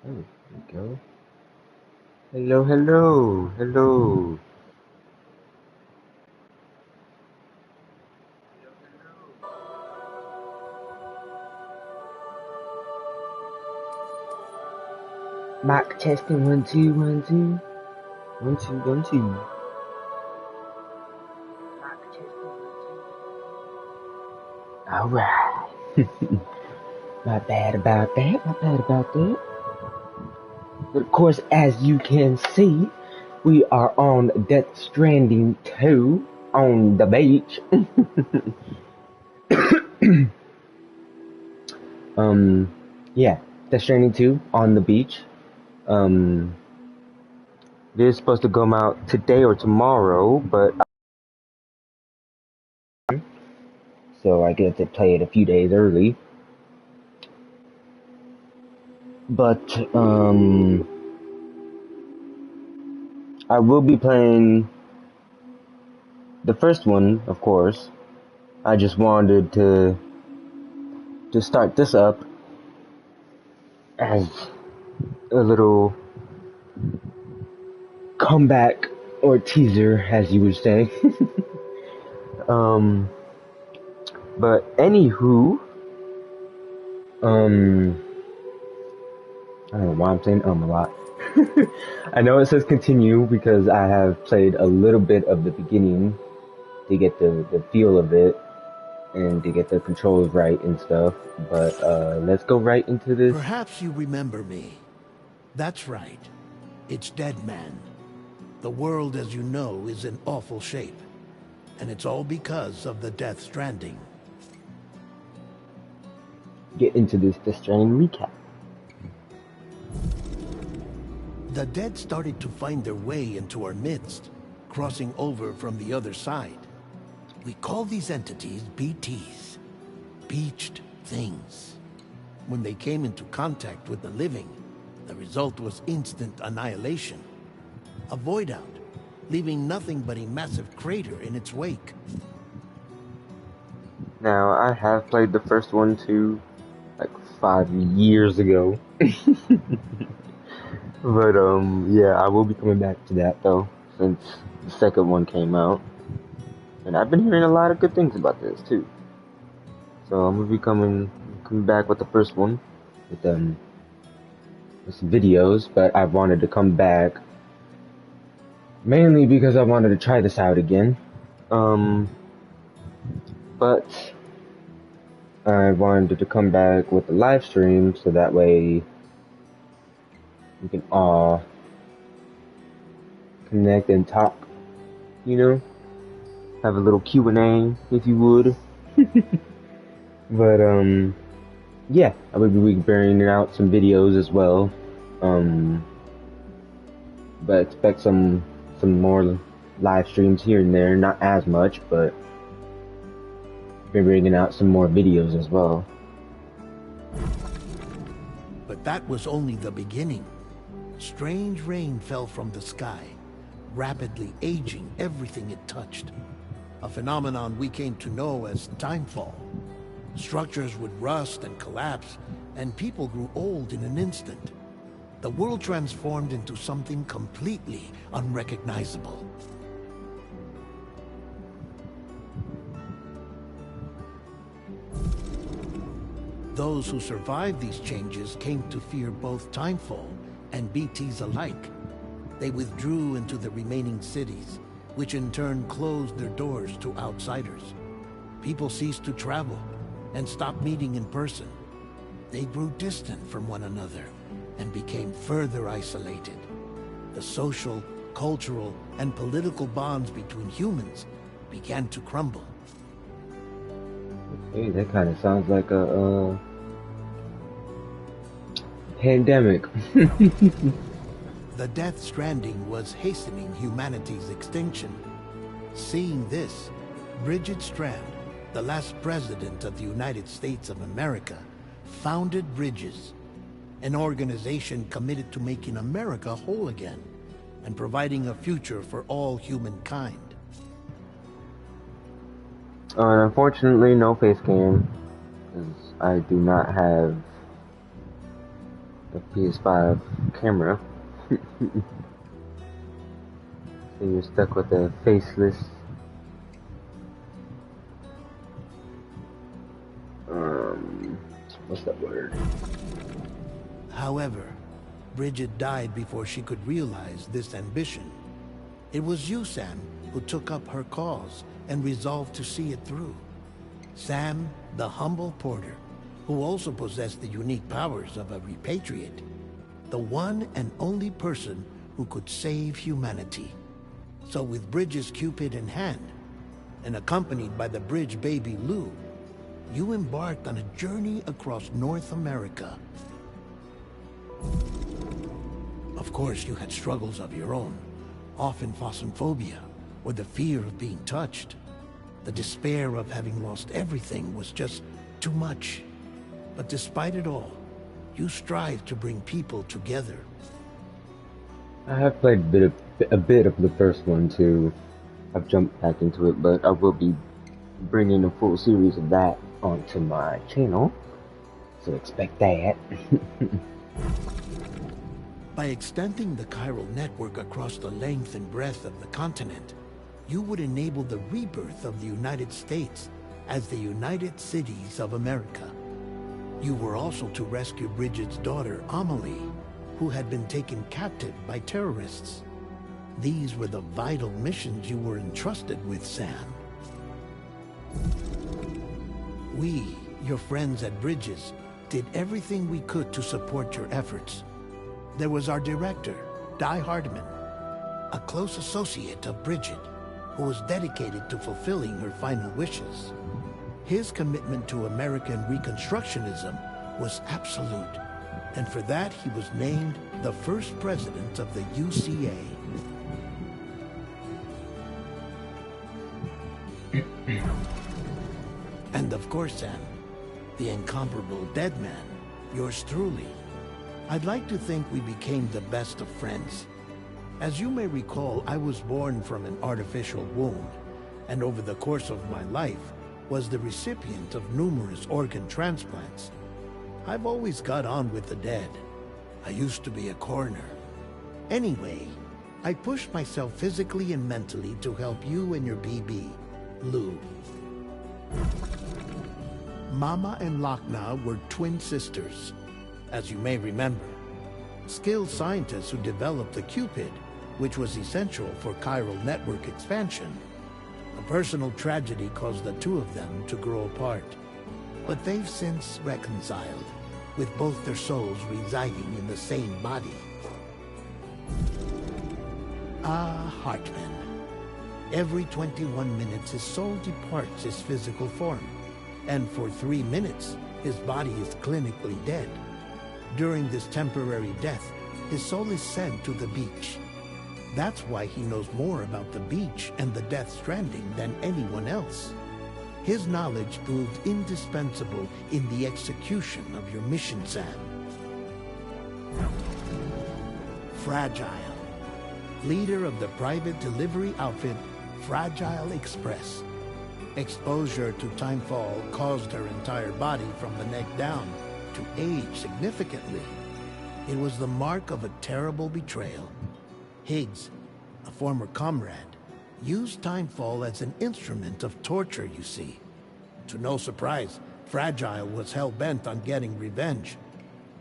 Oh, there we go. Hello, hello, hello. Mic testing, 1 2 1 2 1 2 1 2. Mic testing, 1 2. All right. Not bad about that. Not bad about that. But of course, as you can see, we are on Death Stranding 2 on the beach. um, yeah, Death Stranding 2 on the beach. Um, it is supposed to come out today or tomorrow, but so I get to play it a few days early. But I will be playing the first one, of course. I just wanted to start this up as a little comeback or teaser, as you would say. um, but anywho, I don't know why I'm saying a lot. I know it says continue because I have played a little bit of the beginning to get the feel of it and to get the controls right and stuff. But let's go right into this. Perhaps you remember me. That's right. It's Dead Man. The world, as you know, is in awful shape. And it's all because of the Death Stranding. Get into this Death Stranding recap. The dead started to find their way into our midst, crossing over from the other side. We call these entities BTs, Beached Things. When they came into contact with the living, the result was instant annihilation. A void out, leaving nothing but a massive crater in its wake. Now, I have played the first one too, like 5 years ago. But yeah, I will be coming back to that though, since the second one came out. And I've been hearing a lot of good things about this too. So I'm gonna be coming back with the first one with some videos, but I wanted to come back mainly because I wanted to try this out again. But I wanted to come back with the live stream so that way we can all connect and talk, you know? Have a little Q&A, if you would. But, yeah, I will be bringing out some videos as well. But expect some more live streams here and there, not as much, but been bringing out some more videos as well. But that was only the beginning. Strange rain fell from the sky, rapidly aging everything it touched. A phenomenon we came to know as timefall. Structures would rust and collapse, and people grew old in an instant. The world transformed into something completely unrecognizable. Those who survived these changes came to fear both timefall and BTs alike. They withdrew into the remaining cities, which in turn closed their doors to outsiders. People ceased to travel and stopped meeting in person. They grew distant from one another and became further isolated. The social, cultural, and political bonds between humans began to crumble. Hey, that kind of sounds like a pandemic. The Death Stranding was hastening humanity's extinction. Seeing this, Bridget Strand, the last president of the United States of America, founded Bridges, an organization committed to making America whole again and providing a future for all humankind. Unfortunately, no face cam, because I do not have a PS5 camera. So you're stuck with a faceless, um, what's that word? However, Bridget died before she could realize this ambition. It was you, Sam, who took up her cause and resolved to see it through. Sam, the humble porter, who also possessed the unique powers of a repatriate. The one and only person who could save humanity. So with Bridget's Cupid in hand, and accompanied by the bridge baby Lou, you embarked on a journey across North America. Of course, you had struggles of your own, often phasmophobia, or the fear of being touched. The despair of having lost everything was just too much. But despite it all, you strive to bring people together. I have played a bit of the first one too. I've jumped back into it, but I will be bringing a full series of that onto my channel. So expect that. By extending the chiral network across the length and breadth of the continent, you would enable the rebirth of the United States as the United Cities of America. You were also to rescue Bridget's daughter, Amelie, who had been taken captive by terrorists. These were the vital missions you were entrusted with, Sam. We, your friends at Bridges, did everything we could to support your efforts. There was our director, Di Hardman, a close associate of Bridget, who was dedicated to fulfilling her final wishes. His commitment to American Reconstructionism was absolute, and for that he was named the first president of the UCA. And of course, Sam, the incomparable dead man, yours truly. I'd like to think we became the best of friends. As you may recall, I was born from an artificial womb, and over the course of my life, was the recipient of numerous organ transplants. I've always got on with the dead. I used to be a coroner. Anyway, I pushed myself physically and mentally to help you and your BB, Lou. Mama and Lochna were twin sisters, as you may remember. Skilled scientists who developed the Cupid, which was essential for chiral network expansion. A personal tragedy caused the two of them to grow apart. But they've since reconciled, with both their souls residing in the same body. Ah, Hartman. Every 21 minutes his soul departs his physical form, and for 3 minutes his body is clinically dead. During this temporary death, his soul is sent to the beach. That's why he knows more about the beach and the Death Stranding than anyone else. His knowledge proved indispensable in the execution of your mission, Sam. Fragile, leader of the private delivery outfit, Fragile Express. Exposure to timefall caused her entire body from the neck down to age significantly. It was the mark of a terrible betrayal. Higgs, a former comrade, used timefall as an instrument of torture, you see. To no surprise, Fragile was hell-bent on getting revenge.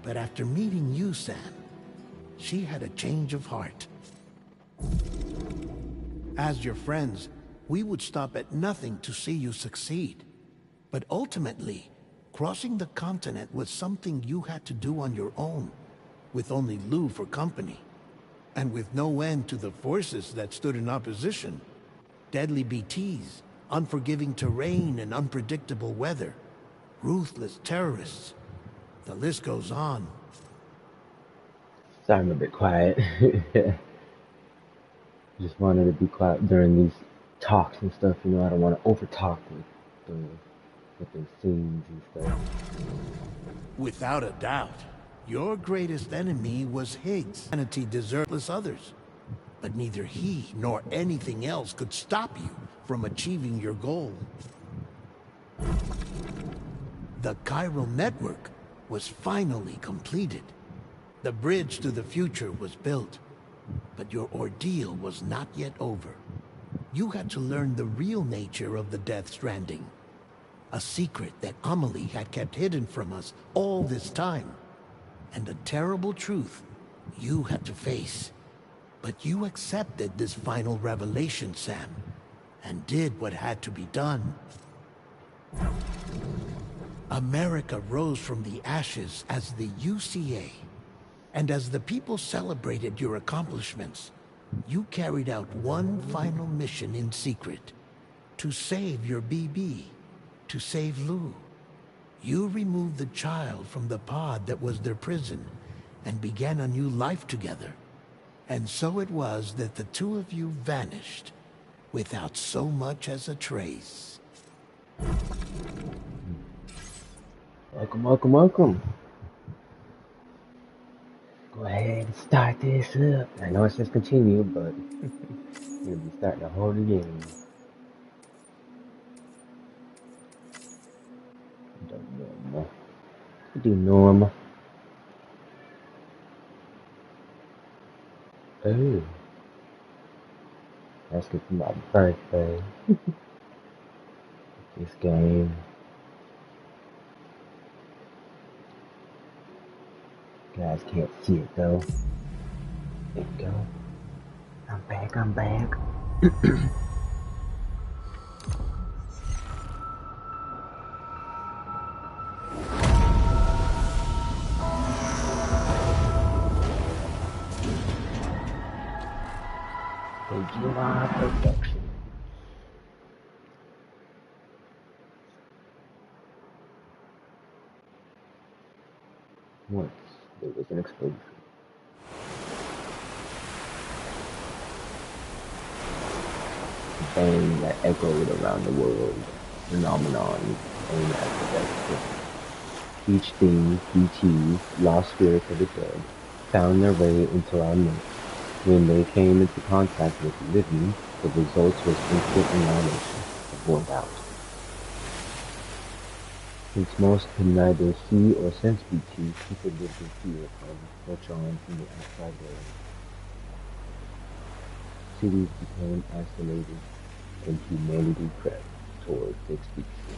But after meeting you, Sam, she had a change of heart. As your friends, we would stop at nothing to see you succeed. But ultimately, crossing the continent was something you had to do on your own, with only Lou for company. And with no end to the forces that stood in opposition. Deadly BTs, unforgiving terrain and unpredictable weather, ruthless terrorists. The list goes on. Sorry, I'm a bit quiet. Just wanted to be quiet during these talks and stuff. You know, I don't want to overtalk with the scenes and stuff. Without a doubt, your greatest enemy was Higgs. Humanity desertless others. But neither he nor anything else could stop you from achieving your goal. The chiral network was finally completed. The bridge to the future was built, but your ordeal was not yet over. You had to learn the real nature of the Death Stranding. A secret that Amelie had kept hidden from us all this time. And a terrible truth you had to face. But you accepted this final revelation, Sam, and did what had to be done. America rose from the ashes as the UCA. And as the people celebrated your accomplishments, you carried out one final mission in secret. To save your BB. To save Lou. You removed the child from the pod that was their prison and began a new life together. And so it was that the two of you vanished without so much as a trace. Welcome, welcome, welcome. Go ahead and start this up. I know it says continue, but I'm gonna be starting the whole game. Do normal. Oh, that's good for my birthday. This game. Guys can't see it though. There we go. I'm back, I'm back. July production. Once there was an explosion. A bang that echoed around the world. Phenomenon aimed at the death. Each thing, BT, lost spirits of the dead, found their way into our midst. When they came into contact with the living, the result was instant annihilation, avoid out. Since most could neither see or sense BT, people lived in fear of what's on from the outside world. Cities became isolated, and humanity crept towards extinction.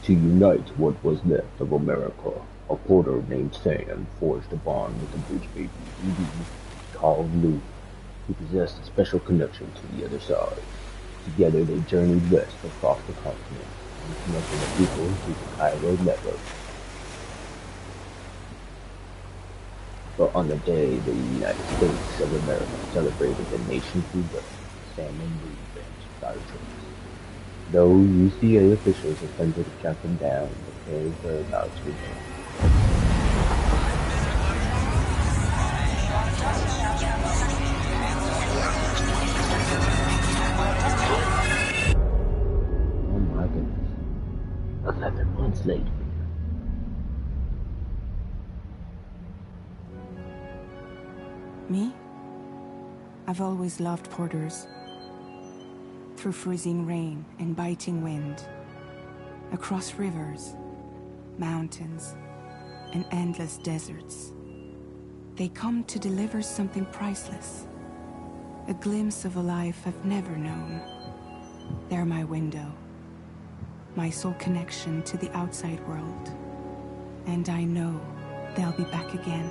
To unite what was left of America, a porter named Sam forged a bond with the bridge baby called Lou, who possessed a special connection to the other side. Together they journeyed west across the continent, and connecting the people to the high road network. But on the day the United States of America celebrated the nation's rebirth, Sam and Lou vanished without a trace. Though UCA officials attempted to track them down, the pair's whereabouts were known. Oh my goodness. 11 months later. Me? I've always loved porters. Through freezing rain and biting wind, across rivers, mountains, and endless deserts, they come to deliver something priceless, a glimpse of a life I've never known. They're my window, my sole connection to the outside world, and I know they'll be back again,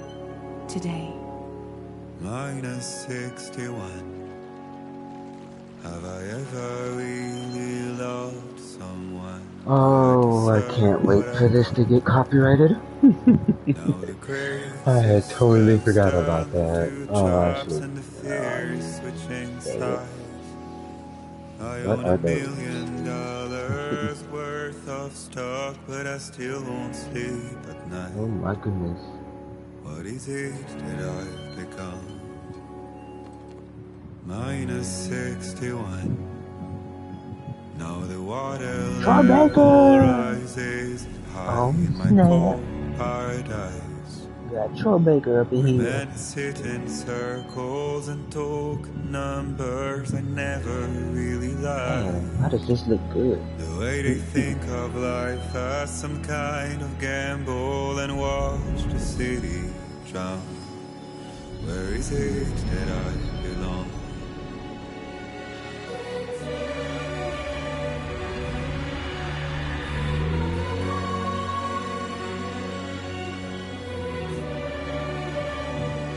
today. -61. Have I ever really loved someone? Oh, I can't wait for this to get copyrighted. I had totally forgot about that. Oh, I should. What are those? $1 million worth of stock, but I still won't sleep at night. Oh my goodness. What is it that I've become? -61. Now the water level rises high in my cold paradise. We got Troy Baker up in here. Men sit in circles and talk numbers I never really liked. Man, how does this look good? The way they think of life as some kind of gamble and watch the city drown. Where is it that I belong?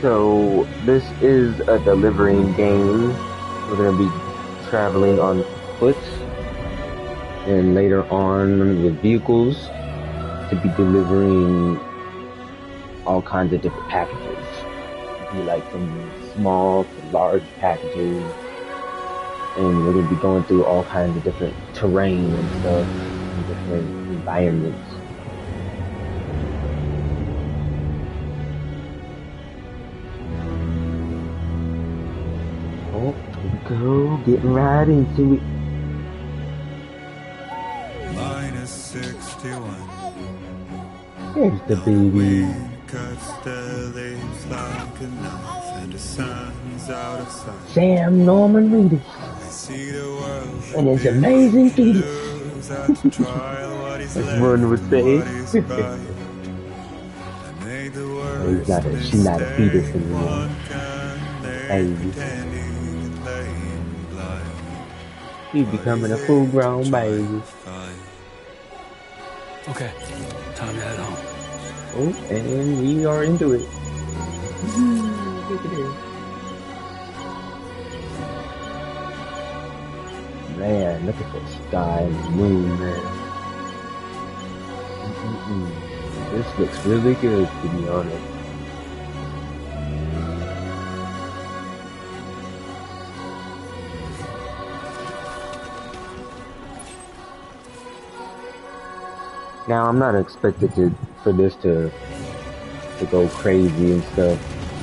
So this is a delivering game. We're gonna be traveling on foot, and later on with vehicles to be delivering all kinds of different packages. It'd be like from small to large packages, and we're gonna be going through all kinds of different terrain and stuff, and different environments. Oh, here we go, getting right into it. Minus 61. There's the baby. Wind cuts the leaves like a knife, and the sun's out of sight. Sam Norman Reedus I see the world and his amazing fetus. as one would say. She's not a fetus anymore. Baby. She's becoming a full-grown baby. Okay, time to head home. Oh, and we are into it. Look at this. Man, look at the sky and the moon, man. This looks really good, to be honest. Now, I'm not expected for this to go crazy and stuff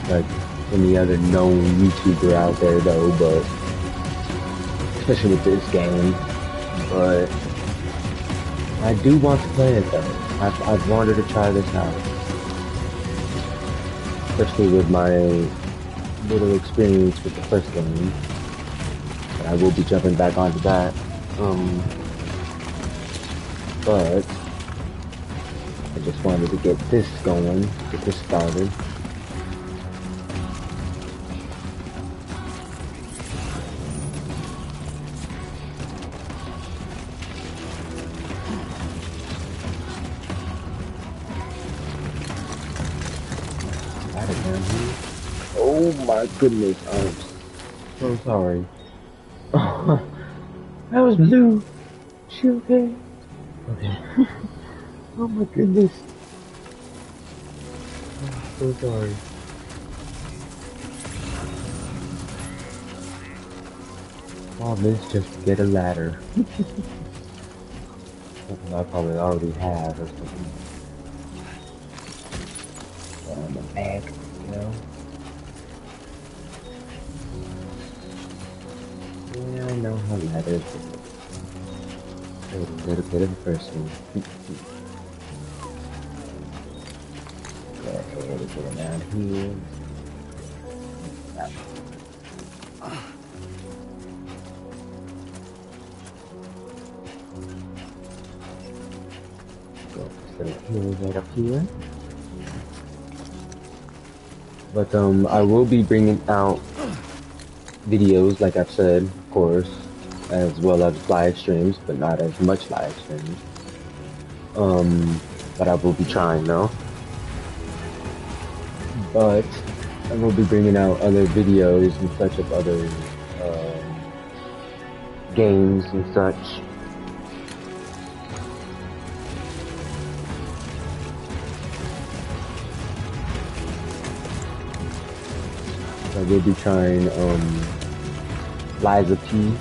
like any other known YouTuber out there, though, but especially with this game. But I do want to play it, though. I've wanted to try this out, especially with my little experience with the first game. But I will be jumping back onto that. But I just wanted to get this going, get this started. Oh my goodness, I'm so sorry. That was blue. She okay? Okay. Oh my goodness. I'm so sorry. Oh, let's just get a ladder. Something I probably already have or something. On the back, you know? Yeah, I know how ladders work. A little bit of a person. Go ahead and get around here. Go for some hills right up here. But I will be bringing out videos, like I've said, of course, as well as live streams, but not as much live streams. But I will be trying though. But I will be bringing out other videos and such of other games and such. I will be trying Liza P,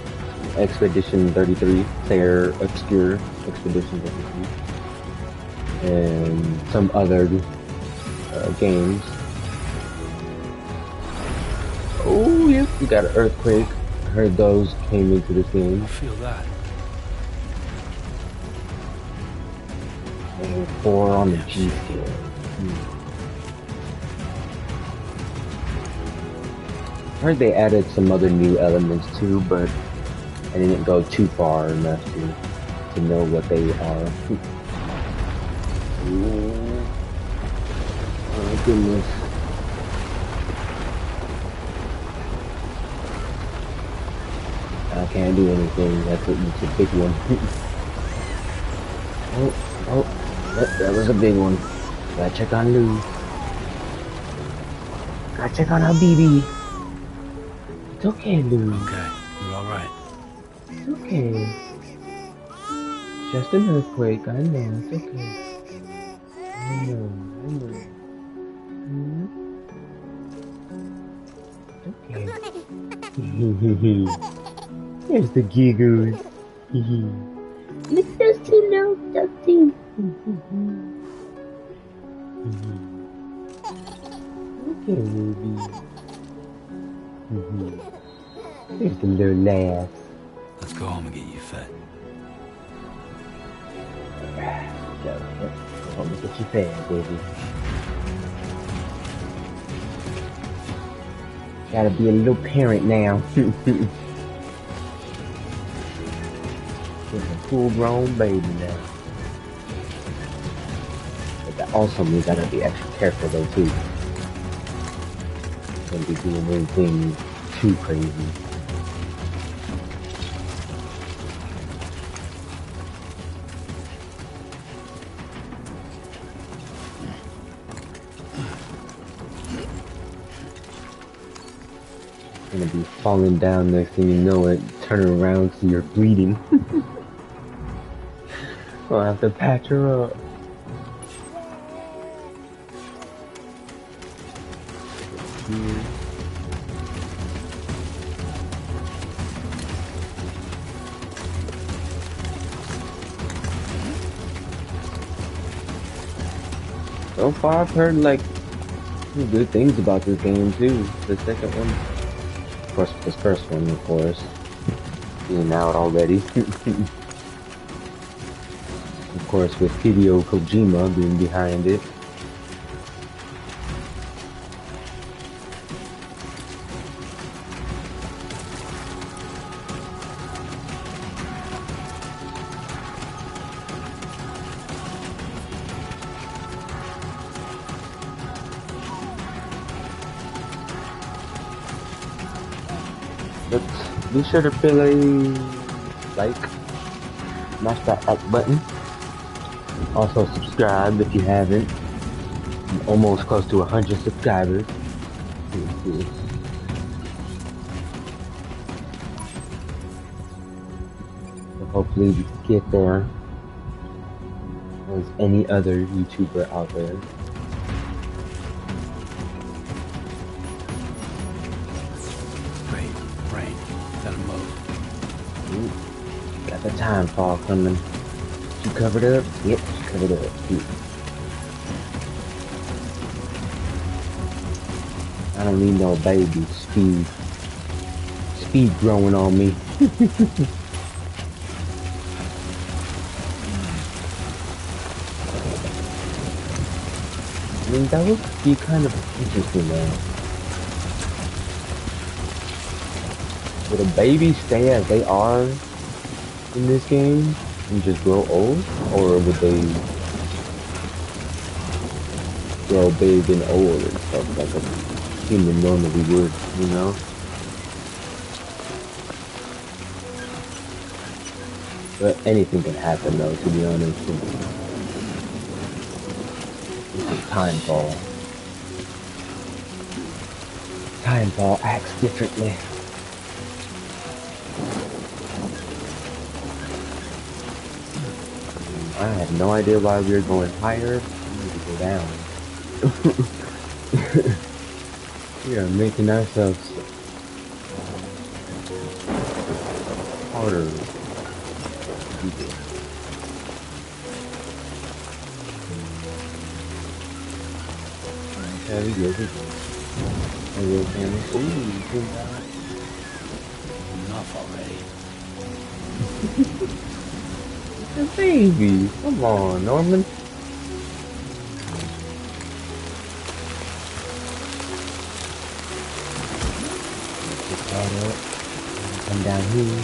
Expedition 33, Claire Obscure Expedition 33, and some other games. Oh yes, we got an earthquake. I heard those came into this game. I feel that. And 4 on the G scale. I heard they added some other new elements too, but I didn't go too far enough to to know what they are. Oh goodness. I can't do anything. That's a big one. Oh, that was a big one. Gotta check on Lou. Gotta check on our BB. It's okay, Lou. Okay, you're all right. It's okay. Just an earthquake. I know. It's okay. I know. Hmm? It's okay. There's the giggles. Look at those two little duckies. Okay, Ruby. There's the little laughs. Let's go home and get you fed. Go home and get you fed, baby. Gotta be a little parent now. There's a full-grown baby now. But that also means I gotta be extra careful though too. Don't be doing anything too crazy. Gonna be falling down, next thing you know it, turning around so you're bleeding. I'll have to patch her up. So far I've heard like some good things about this game too. The second one. Of course, this first one, of course, being out already. Of course, with Hideo Kojima being behind it. But be sure to feel a like, smash that like button. Also subscribe if you haven't. I'm almost close to 100 subscribers. So hopefully we can get there. As any other YouTuber out there. Great, rain. Gotta move. Ooh, got the time fall coming. She covered up? Yep, she covered up. Ooh. I don't need no baby speed growing on me. I mean, that would be kind of interesting though. Would a baby stay as they are in this game and just grow old? Or would they grow big and old and stuff like a human normally would, you know? But anything can happen though, to be honest. This is Timefall. Timefall acts differently. I have no idea why we are going higher. We need to go down. We are making ourselves harder. There we go. I will damage. Ooh, Enough already. the baby. Come on, Norman. Pick that up. Come down here.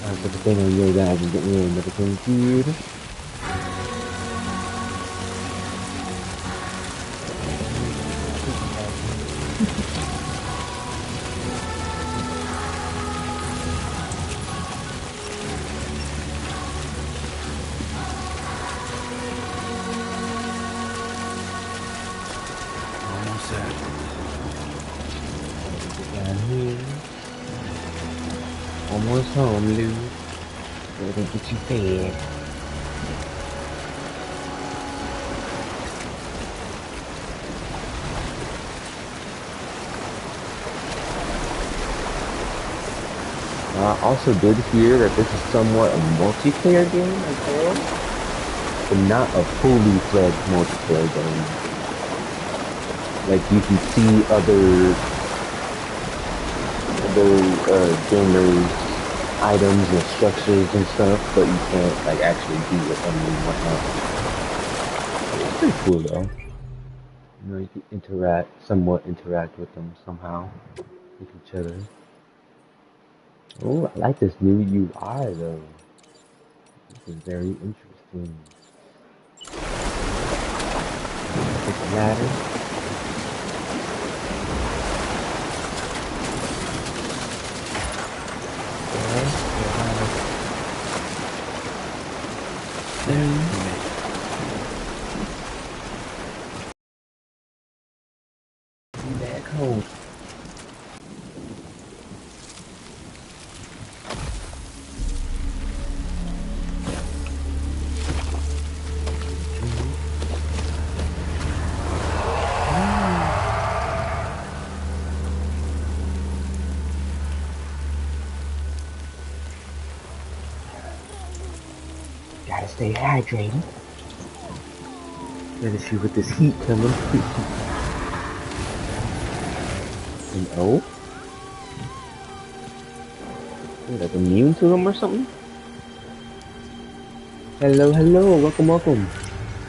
So the thing on your guys is getting really another computer. Almost there. Down here. Almost home, Lou. Gotta get you fed. I also did hear that this is somewhat a multiplayer game as well, but not a fully fledged multiplayer game. Like you can see other gamers' items and structures and stuff, but you can't like actually do with them and whatnot. It's pretty cool though. You know, you can somewhat interact with them somehow, with each other. Oh, I like this new UI though. This is very interesting. This ladder. Back home. Gotta stay hydrated. Gotta see with this heat coming. And oh? You're like immune to them or something? Hello, hello, welcome, welcome.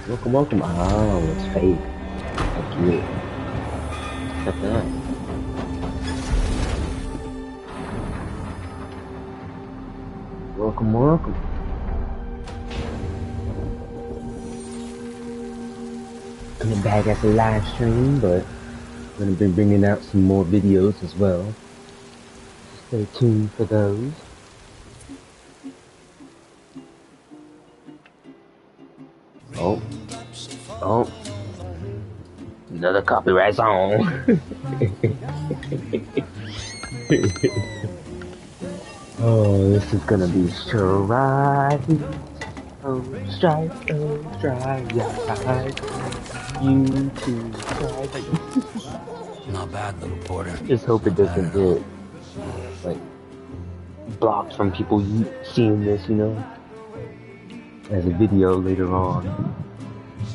Welcome, welcome. Oh, it's fake. That's good. Accept that. Welcome, welcome. Coming back as a live stream, but I'm gonna be bringing out some more videos as well. Stay tuned for those. Oh, oh, another copyright song. Oh, this is gonna be strike. Oh, strike, oh, strike, yeah, you too, strike. Not bad, little porter. Just hope it doesn't get, like, blocked from people seeing this, you know, as a video later on.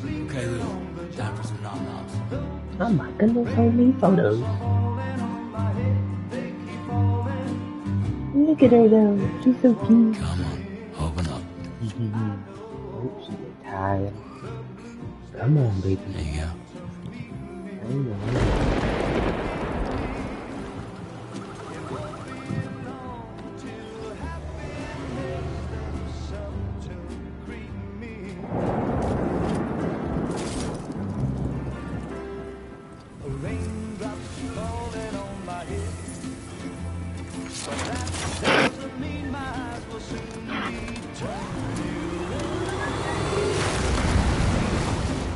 Okay, Lou. Time for some nom-noms. Oh my goodness, so many photos. Look at her though, she's so cute. Come on, open up. Oh, she get tired. Come on, baby. There you go. Hang on.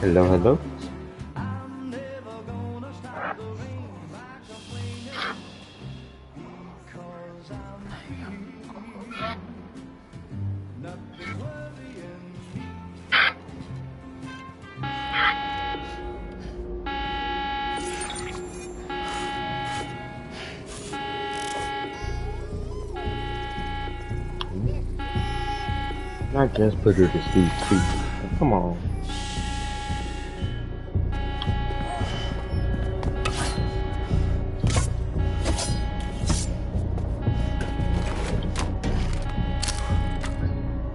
Hello, hello. Not just put her to sleep, too. Come on.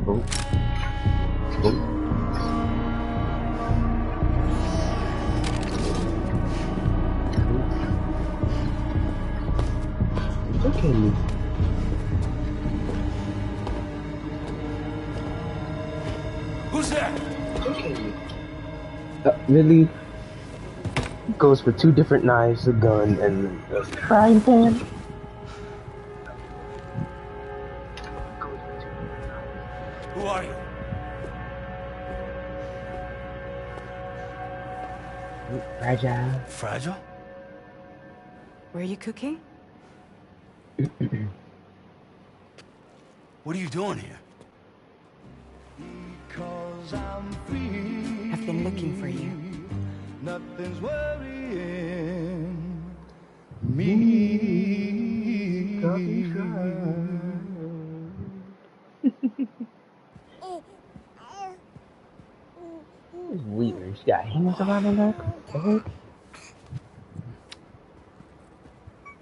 Oh. Oh. Look at me. Who's there? Really? Goes for 2 different knives, a gun, and a frying pan. Who are you? Fragile. Fragile? Were you cooking? What are you doing here? I've been looking for you. Nothing's worrying me. It's weird. She got hangers around her neck.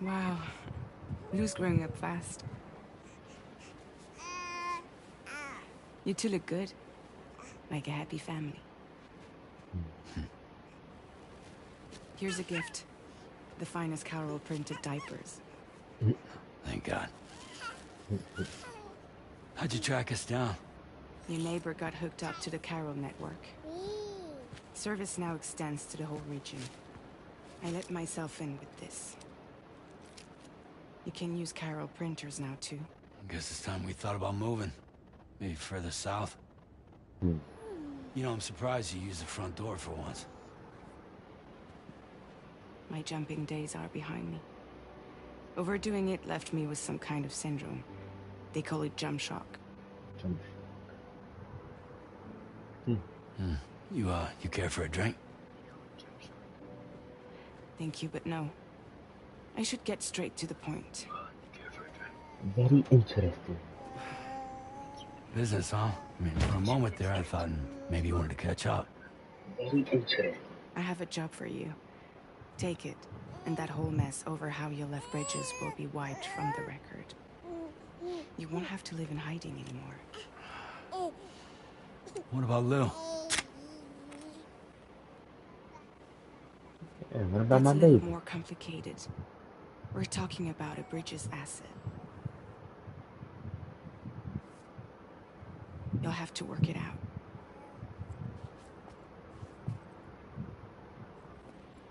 Wow. Lou's growing up fast. You two look good. Like a happy family. Here's a gift. The finest Carol printed diapers. Thank God. How'd you track us down? Your neighbor got hooked up to the Carol network. Service now extends to the whole region. I let myself in with this. You can use Carol printers now too. Guess it's time we thought about moving. Maybe further south. You know, I'm surprised you used the front door for once. My jumping days are behind me. Overdoing it left me with some kind of syndrome. They call it jump shock. You care for a drink? Thank you, but no. I should get straight to the point. Very interesting. Business, huh? I mean, for a moment there, I thought maybe you wanted to catch up. Very interesting. I have a job for you. Take it, and that whole mess over how you left Bridges will be wiped from the record. You won't have to live in hiding anymore. What about Lou? Yeah, what about That's my a little baby? more complicated. We're talking about a Bridges asset. You'll have to work it out.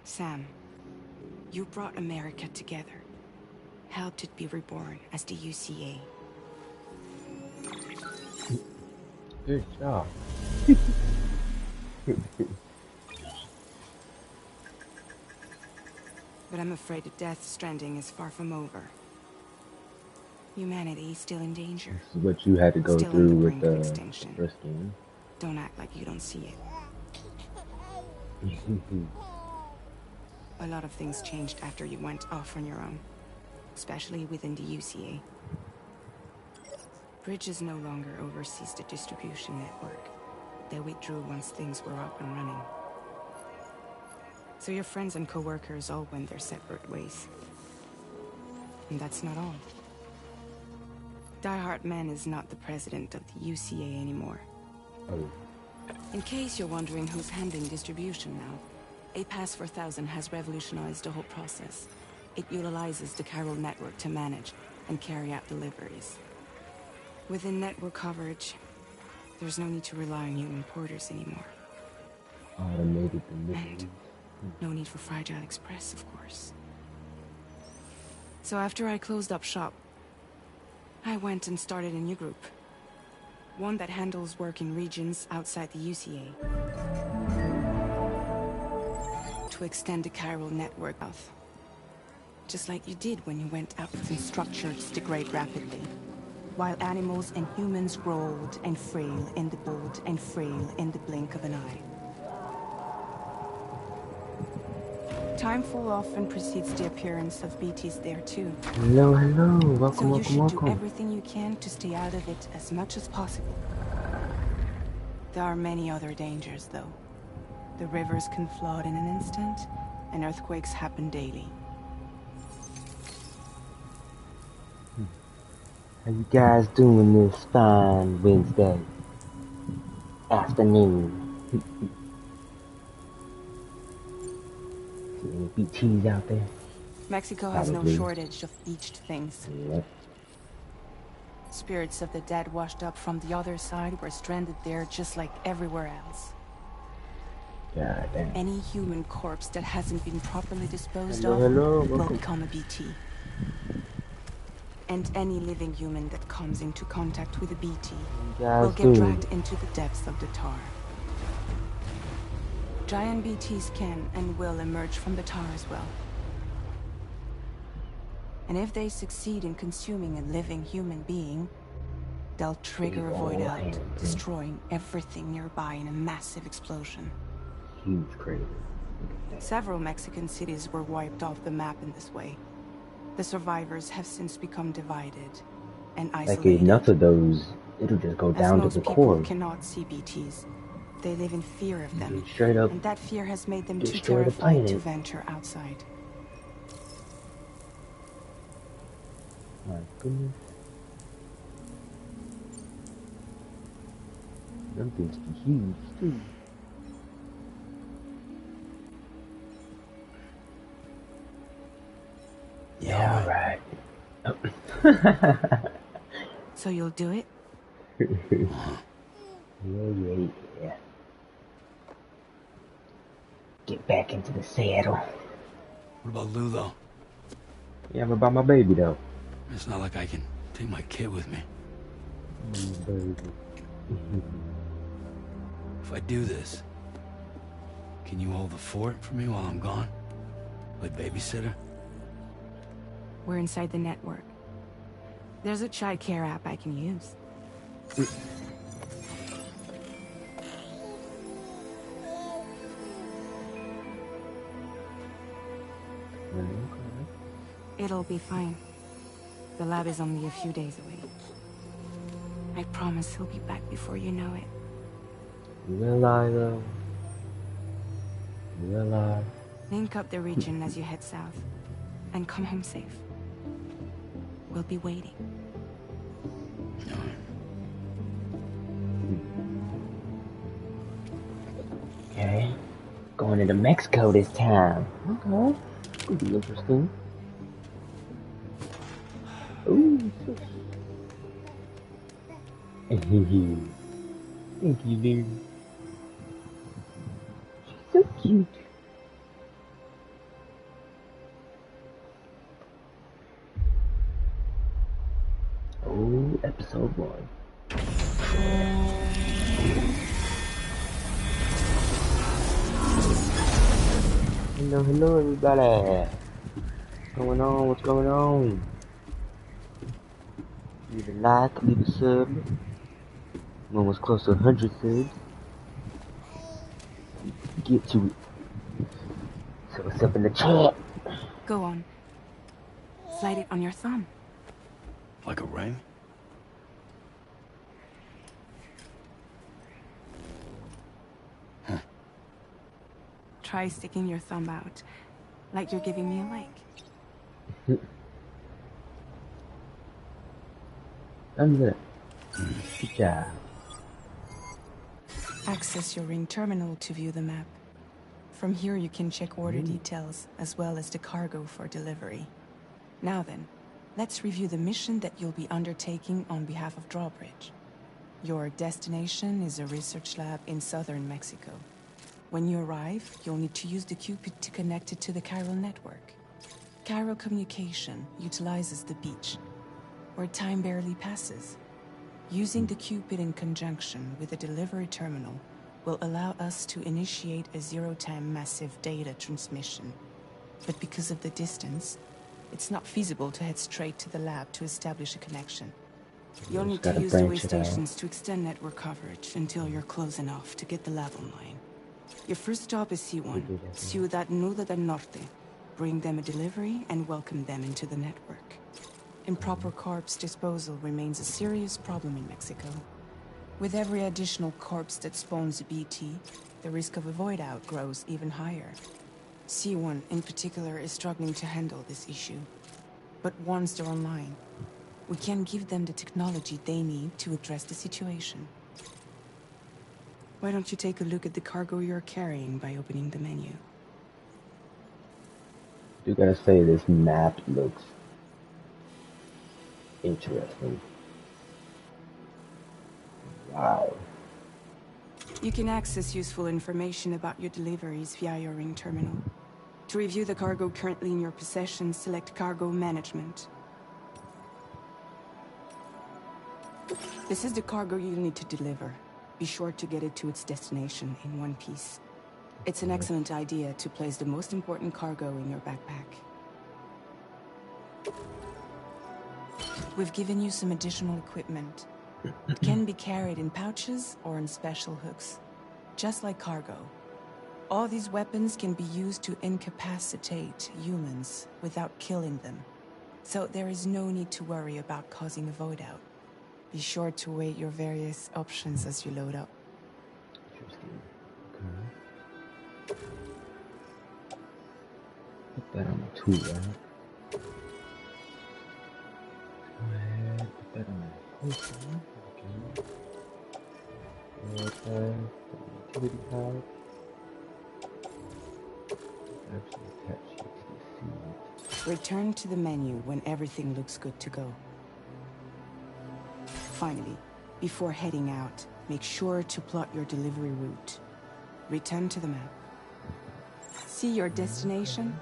Sam, you brought America together. Helped it be reborn as the UCA. Good job. But I'm afraid the Death Stranding is far from over. Humanity is still in danger. This is what you had to go Still on through the with brink of the extinction. first game. Don't act like you don't see it. A lot of things changed after you went off on your own. Especially within the UCA. Bridges no longer oversees the distribution network. They withdrew once things were up and running. So your friends and co-workers all went their separate ways. And that's not all. Die Hard Man is not the president of the UCA anymore. Oh. In case you're wondering who's handling distribution now, A Pass for 1000 has revolutionized the whole process. It utilizes the Carol network to manage and carry out deliveries. Within network coverage, there's no need to rely on human porters anymore. Automated deliveries. And no need for Fragile Express, of course. So after I closed up shop, I went and started a new group. One that handles work in regions outside the UCA. To extend the Carol network out. Just like you did when you went out and structures degrade rapidly. While animals and humans grow old and frail in the bold and frail in the blink of an eye. Timefall often precedes the appearance of BTs there too. Hello, hello. So Welcome, you welcome, should do welcome. everything you can to stay out of it as much as possible. There are many other dangers though. The rivers can flood in an instant, and earthquakes happen daily. How you guys doing this fine Wednesday afternoon? See any BTs out there? Mexico has no Probably. shortage of beached things. Yep. Spirits of the dead washed up from the other side were stranded there just like everywhere else. God damn. Any human corpse that hasn't been properly disposed Hello, of will welcome. become a BT. And any living human that comes into contact with a BT will get dragged into the depths of the tar. Giant BTs can and will emerge from the tar as well. And if they succeed in consuming a living human being, they'll trigger a void out, destroying everything nearby in a massive explosion. Huge crater. Several Mexican cities were wiped off the map in this way. The survivors have since become divided and isolated. Like enough of those, it'll just go down to the core. Most people cannot see BTs. They live in fear of them. Straight up, and that fear has made them too destroy the terrified planet. to venture outside. My goodness. Them things be huge too. Yeah, right. So you'll do it? Yeah. Get back into the saddle. What about Lou, though? Yeah, what about my baby, though? It's not like I can take my kid with me. Baby. If I do this, can you hold the fort for me while I'm gone? Play babysitter? We're inside the network. There's a child care app I can use. It'll be fine. The lab is only a few days away. I promise he'll be back before you know it. Will I, though? Will I? Link up the region as you head south. And come home safe. We'll be waiting. Okay. Going into Mexico this time. Okay. Could be interesting. Ooh. Thank you, dude. She's so cute. Oh, episode 1. Hello, everybody. What's going on? Leave a like, leave a sub. I'm almost close to 100 subs. Get to it. So what's up in the chat? Go on. Slide it on your thumb. Like a ring? Try sticking your thumb out, like you're giving me a like. I'm good. Good job. Access your ring terminal to view the map. From here you can check order details, as well as the cargo for delivery. Now then, let's review the mission that you'll be undertaking on behalf of Drawbridge. Your destination is a research lab in southern Mexico. When you arrive, you'll need to use the Cupid to connect it to the chiral network. Chiral communication utilizes the beach, where time barely passes. Using the Cupid in conjunction with the delivery terminal will allow us to initiate a zero-time massive data transmission. But because of the distance, it's not feasible to head straight to the lab to establish a connection. You'll need to use the way stations to extend network coverage until you're close enough to get the lab online. Your first stop is C1, Ciudad Nuda del Norte. Bring them a delivery and welcome them into the network. Improper corpse disposal remains a serious problem in Mexico. With every additional corpse that spawns a BT, the risk of a void out grows even higher. C1 in particular is struggling to handle this issue. But once they're online, we can give them the technology they need to address the situation. Why don't you take a look at the cargo you're carrying by opening the menu? You gotta say this map looks interesting. Wow. You can access useful information about your deliveries via your ring terminal. To review the cargo currently in your possession, select Cargo Management. This is the cargo you'll need to deliver. Be sure to get it to its destination in one piece. It's an excellent idea to place the most important cargo in your backpack. We've given you some additional equipment. It can be carried in pouches or in special hooks, just like cargo. All these weapons can be used to incapacitate humans without killing them. So there is no need to worry about causing a void out. Be sure to weigh your various options as you load up. Interesting. Okay. Put that on the tool, right? Go ahead, put that on the poster. Okay. Okay. Utility card. Actually attach it to the feed. Return to the menu when everything looks good to go. Finally, before heading out, make sure to plot your delivery route. Return to the map. See your destination?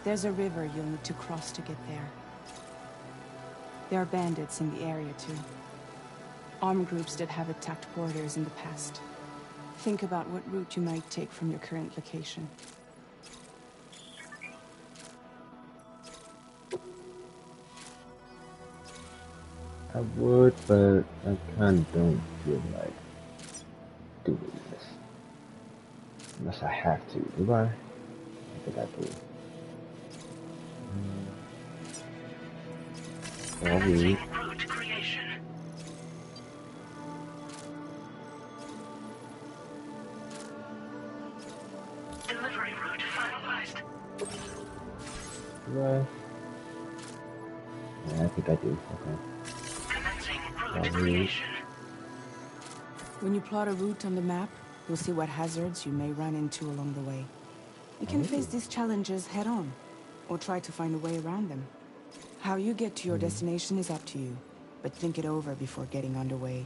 There's a river you'll need to cross to get there. There are bandits in the area too. Armed groups that have attacked porters in the past. Think about what route you might take from your current location. I would, but I kind of don't feel like doing this. Unless I have to, do I? I think I do. Probably. Route creation. Delivery route finalized. Do I? Yeah, I think I do. Okay. Commencing route Probably. creation. When you plot a route on the map, you'll see what hazards you may run into along the way. You can face these challenges head-on, or try to find a way around them. How you get to your destination is up to you, but think it over before getting underway.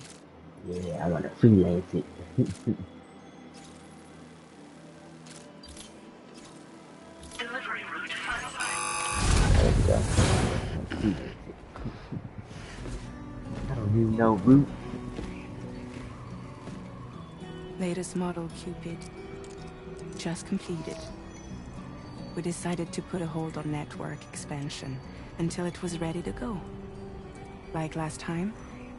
Yeah, I want to freelance it. Delivery route finalized. There we go. Freelance it. I don't need no route. Latest model Cupid. Just completed. We decided to put a hold on network expansion until it was ready to go. Like last time,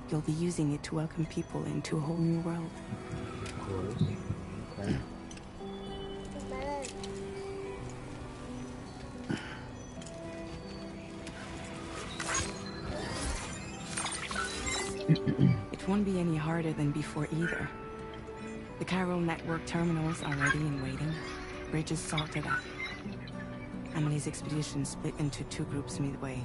you'll be using it to welcome people into a whole new world. Of course. Okay. It won't be any harder than before either. The Chiral network terminals are ready and waiting. Bridges sorted out. Emily's expedition split into two groups midway.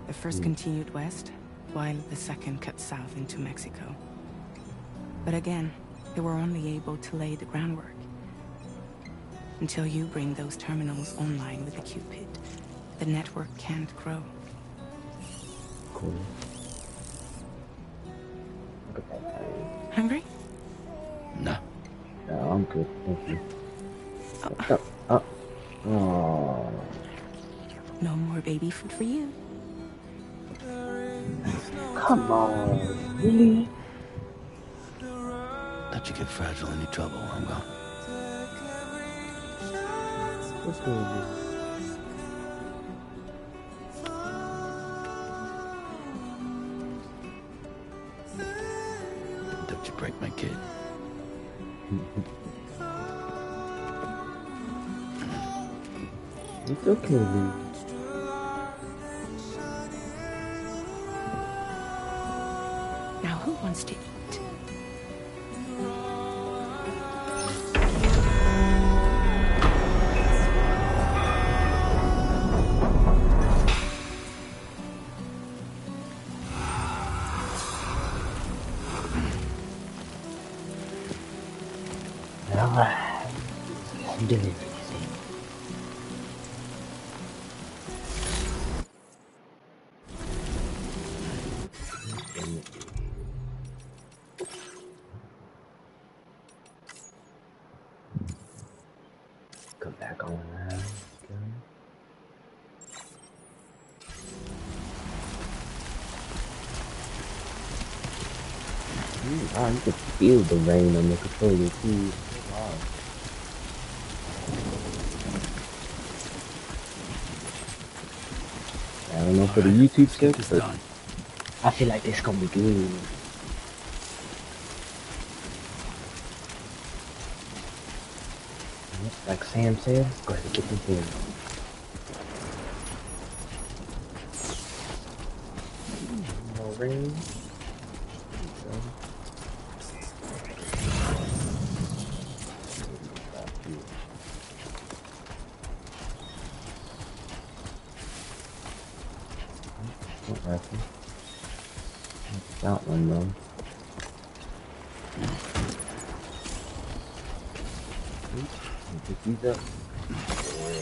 The first continued west, while the second cut south into Mexico. But again, they were only able to lay the groundwork. Until you bring those terminals online with the Cupid, the network can't grow. Cool. Look at that thing. Hungry? No. No, I'm good, thank you. Oh. No more baby food for you. Come on, really? Let you get fragile any trouble while I'm gone. What's going on? Don't you break my kid. It's okay, Lee. Now who wants to eat? Alright. I'm doing it. back on now. Wow, you can feel the rain on the controller too. Wow. I don't know for the YouTube stuff, but done. I feel like this gonna be good. Like Sam said, let's go ahead and get this in. No rain. Rifle. That one though. Pick these up. Yeah.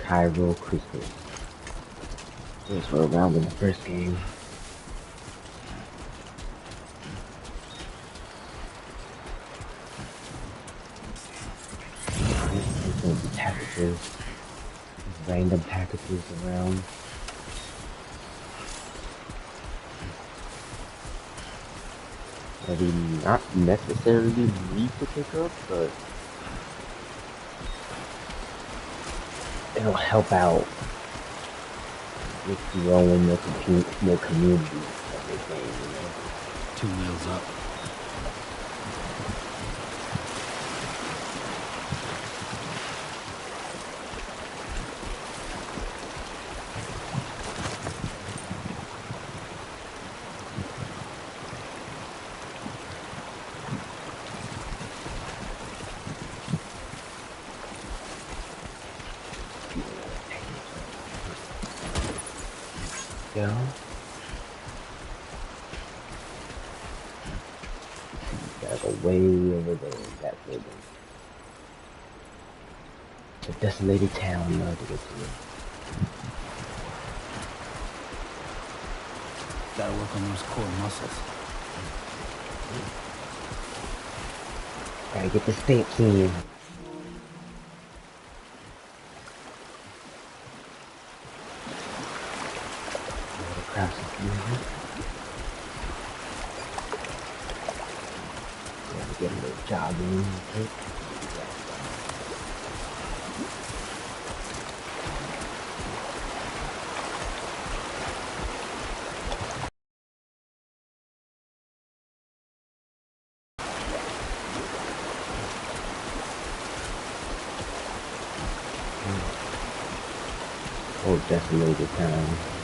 Cairo Crystal. Those were around in the first game. There's gonna be packages. There's random packages around. That we not necessarily need to pick up, but it'll help out with growing the community of this game, you know? 2 wheels up. Yeah. Gotta go way over there, that building. The desolated town, to get to it. Gotta work on those core muscles. Gotta get the steps in. Gotta get a little jogging. Oh, desolated town.